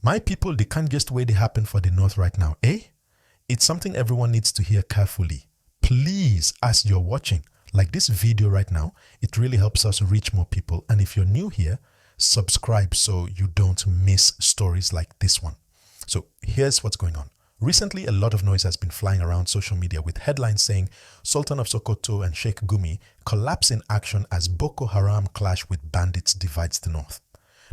My people, they can't just wait it happen for the North right now, eh? It's something everyone needs to hear carefully. Please, as you're watching, like this video right now, it really helps us reach more people. And if you're new here, subscribe so you don't miss stories like this one. So here's what's going on. Recently, a lot of noise has been flying around social media with headlines saying Sultan of Sokoto and Sheikh Gumi collapse in action as Boko Haram clash with bandits divides the North.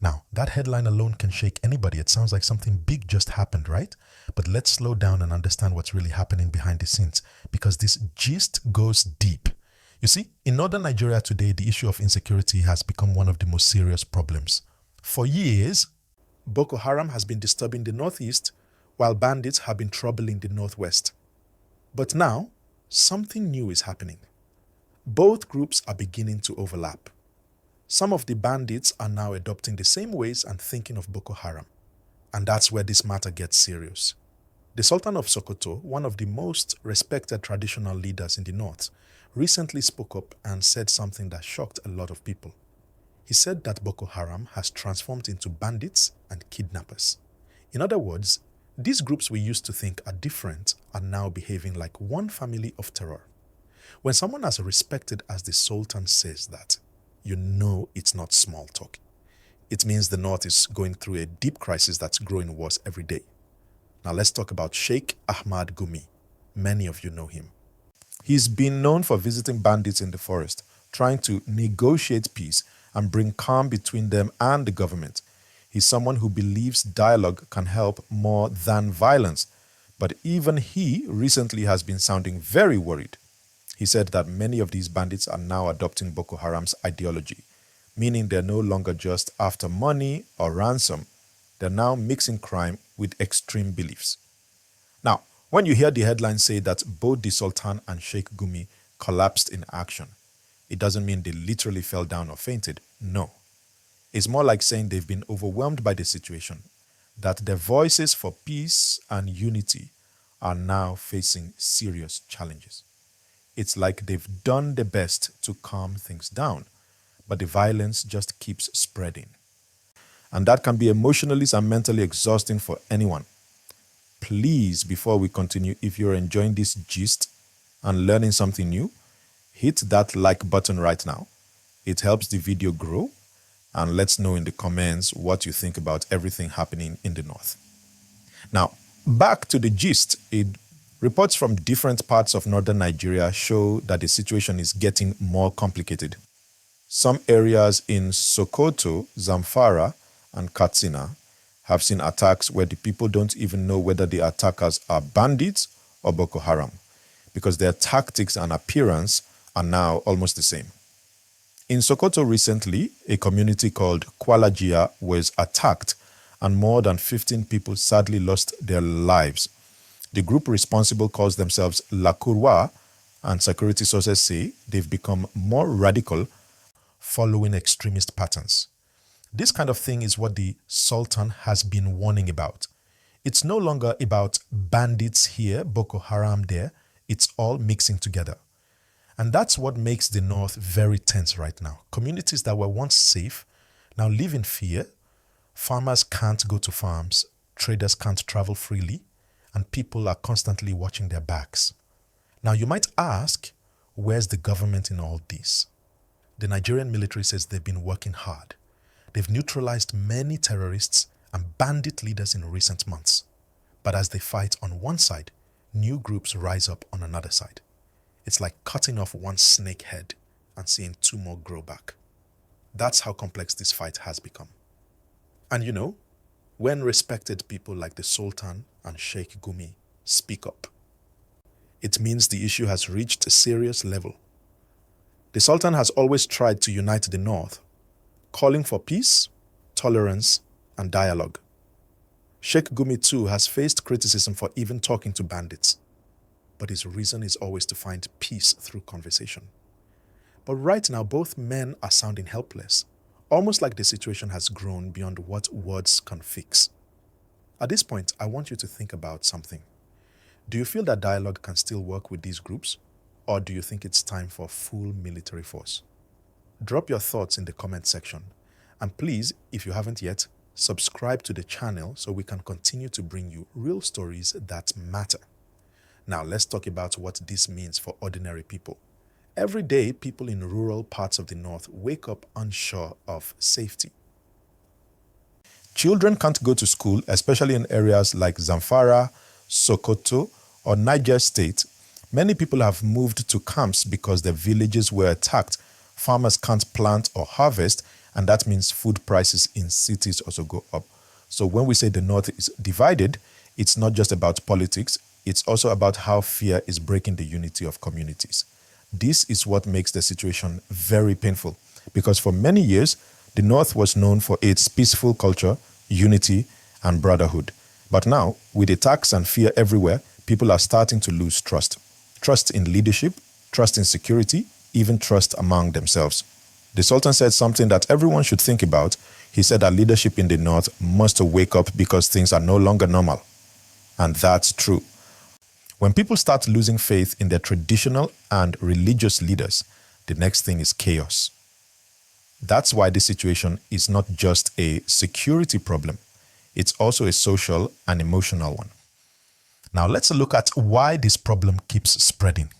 Now, that headline alone can shake anybody. It sounds like something big just happened, right? But let's slow down and understand what's really happening behind the scenes, because this gist goes deep. You see, in northern Nigeria today, the issue of insecurity has become one of the most serious problems. For years, Boko Haram has been disturbing the northeast, while bandits have been troubling the northwest. But now, something new is happening. Both groups are beginning to overlap. Some of the bandits are now adopting the same ways and thinking of Boko Haram. And that's where this matter gets serious. The Sultan of Sokoto, one of the most respected traditional leaders in the north, recently spoke up and said something that shocked a lot of people. He said that Boko Haram has transformed into bandits and kidnappers. In other words, these groups we used to think are different are now behaving like one family of terror. When someone as respected as the Sultan says that, you know it's not small talk. It means the North is going through a deep crisis that's growing worse every day. Now let's talk about Sheikh Gumi. Many of you know him. He's been known for visiting bandits in the forest, trying to negotiate peace and bring calm between them and the government. He's someone who believes dialogue can help more than violence. But even he recently has been sounding very worried. He said that many of these bandits are now adopting Boko Haram's ideology, meaning they're no longer just after money or ransom. They're now mixing crime with extreme beliefs. Now, when you hear the headlines say that both the Sultan and Sheikh Gumi collapsed in action, it doesn't mean they literally fell down or fainted. No. It's more like saying they've been overwhelmed by the situation, that their voices for peace and unity are now facing serious challenges. It's like they've done their best to calm things down, but the violence just keeps spreading. And that can be emotionally and mentally exhausting for anyone. Please, before we continue, if you're enjoying this gist and learning something new, hit that like button right now. It helps the video grow, and let's know in the comments what you think about everything happening in the North. Now, back to the gist. Reports from different parts of northern Nigeria show that the situation is getting more complicated. Some areas in Sokoto, Zamfara, and Katsina have seen attacks where the people don't even know whether the attackers are bandits or Boko Haram, because their tactics and appearance are now almost the same. In Sokoto recently, a community called Kwalajia was attacked and more than 15 people sadly lost their lives. The group responsible calls themselves La Courwa, and security sources say they've become more radical following extremist patterns. This kind of thing is what the Sultan has been warning about. It's no longer about bandits here, Boko Haram there. It's all mixing together. And that's what makes the North very tense right now. Communities that were once safe now live in fear. Farmers can't go to farms. Traders can't travel freely. And people are constantly watching their backs. Now you might ask, where's the government in all this? The Nigerian military says they've been working hard. They've neutralized many terrorists and bandit leaders in recent months. But as they fight on one side, new groups rise up on another side. It's like cutting off one snake head and seeing two more grow back. That's how complex this fight has become. And you know, when respected people like the Sultan and Sheikh Gumi speak up, it means the issue has reached a serious level. The Sultan has always tried to unite the North, calling for peace, tolerance, and dialogue. Sheikh Gumi too has faced criticism for even talking to bandits, but his reason is always to find peace through conversation. But right now, both men are sounding helpless, almost like the situation has grown beyond what words can fix. At this point, I want you to think about something. Do you feel that dialogue can still work with these groups, or do you think it's time for full military force? Drop your thoughts in the comment section. And please, if you haven't yet, subscribe to the channel so we can continue to bring you real stories that matter. Now let's talk about what this means for ordinary people. Every day, people in rural parts of the north wake up unsure of safety. Children can't go to school, especially in areas like Zamfara, Sokoto, or Niger State. Many people have moved to camps because their villages were attacked. Farmers can't plant or harvest, and that means food prices in cities also go up. So when we say the north is divided, it's not just about politics, it's also about how fear is breaking the unity of communities. This is what makes the situation very painful, because for many years, the North was known for its peaceful culture, unity, and brotherhood. But now, with attacks and fear everywhere, people are starting to lose trust. Trust in leadership, trust in security, even trust among themselves. The Sultan said something that everyone should think about. He said that leadership in the North must wake up because things are no longer normal. And that's true. When people start losing faith in their traditional and religious leaders, the next thing is chaos. That's why this situation is not just a security problem, it's also a social and emotional one. Now let's look at why this problem keeps spreading.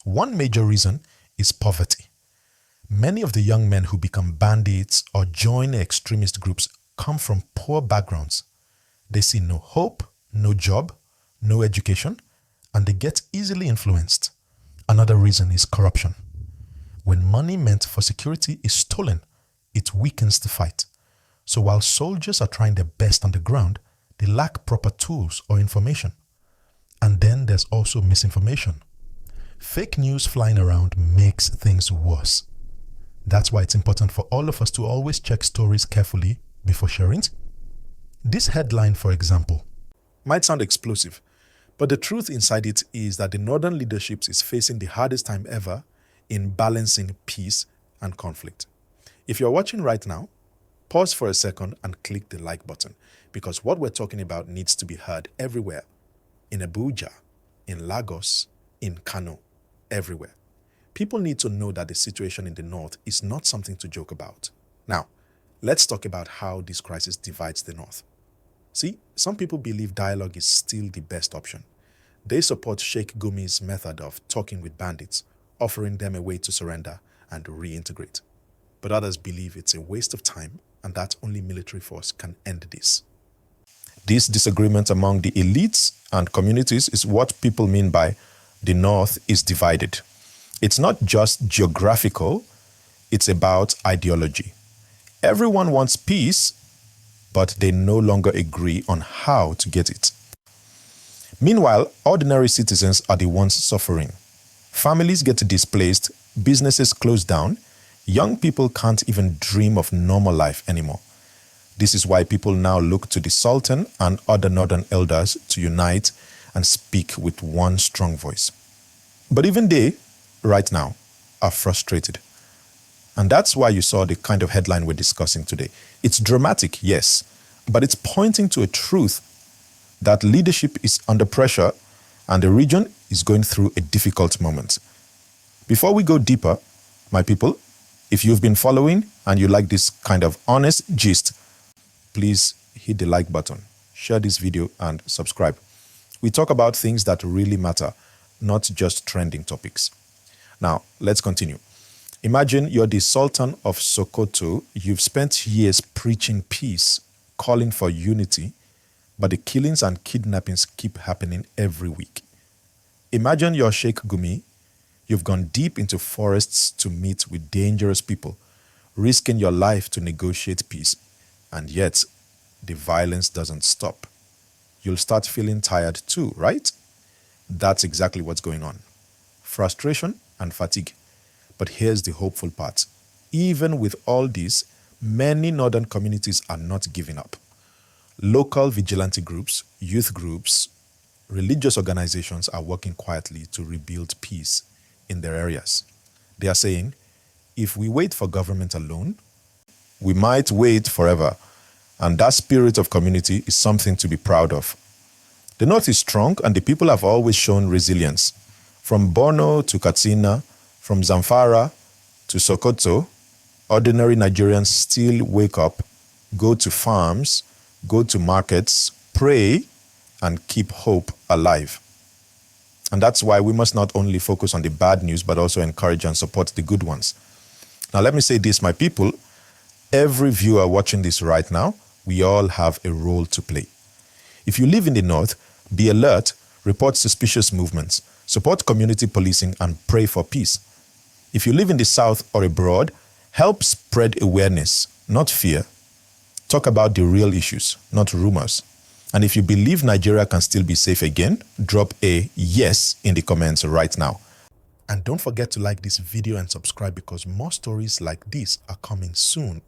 One major reason is poverty. Many of the young men who become bandits or join extremist groups come from poor backgrounds. They see no hope, no job, no education, and they get easily influenced. Another reason is corruption. When money meant for security is stolen, it weakens the fight. So while soldiers are trying their best on the ground, they lack proper tools or information. And then there's also misinformation. Fake news flying around makes things worse. That's why it's important for all of us to always check stories carefully before sharing it. This headline, for example, might sound explosive, but the truth inside it is that the northern leadership is facing the hardest time ever in balancing peace and conflict. If you're watching right now, pause for a second and click the like button, because what we're talking about needs to be heard everywhere. In Abuja, in Lagos, in Kano, everywhere. People need to know that the situation in the north is not something to joke about. Now, let's talk about how this crisis divides the north. See, some people believe dialogue is still the best option. They support Sheikh Gumi's method of talking with bandits, offering them a way to surrender and reintegrate. But others believe it's a waste of time and that only military force can end this. This disagreement among the elites and communities is what people mean by the north is divided. It's not just geographical, it's about ideology. Everyone wants peace, but they no longer agree on how to get it. Meanwhile, ordinary citizens are the ones suffering. Families get displaced, businesses close down, young people can't even dream of normal life anymore. This is why people now look to the Sultan and other northern elders to unite and speak with one strong voice. But even they, right now, are frustrated. And that's why you saw the kind of headline we're discussing today. It's dramatic, yes, but it's pointing to a truth that leadership is under pressure and the region is going through a difficult moment. Before we go deeper, my people, if you've been following and you like this kind of honest gist, please hit the like button, share this video and subscribe. We talk about things that really matter, not just trending topics. Now, let's continue. Imagine you're the Sultan of Sokoto. You've spent years preaching peace, calling for unity, but the killings and kidnappings keep happening every week. Imagine you're Sheikh Gumi. You've gone deep into forests to meet with dangerous people, risking your life to negotiate peace, and yet the violence doesn't stop. You'll start feeling tired too, right? That's exactly what's going on. Frustration and fatigue. But here's the hopeful part. Even with all this, many northern communities are not giving up. Local vigilante groups, youth groups, religious organizations are working quietly to rebuild peace in their areas. They are saying, if we wait for government alone, we might wait forever. And that spirit of community is something to be proud of. The north is strong and the people have always shown resilience. From Borno to Katsina, from Zamfara to Sokoto, ordinary Nigerians still wake up go to farms, go to markets, pray, and keep hope alive. And that's why we must not only focus on the bad news, but also encourage and support the good ones. Now, let me say this, my people. Every viewer watching this right now, we all have a role to play. If you live in the north, be alert, report suspicious movements, support community policing, and pray for peace. If you live in the south or abroad, help spread awareness, not fear. Talk about the real issues, not rumors. And if you believe Nigeria can still be safe again, drop a yes in the comments right now. And don't forget to like this video and subscribe because more stories like this are coming soon.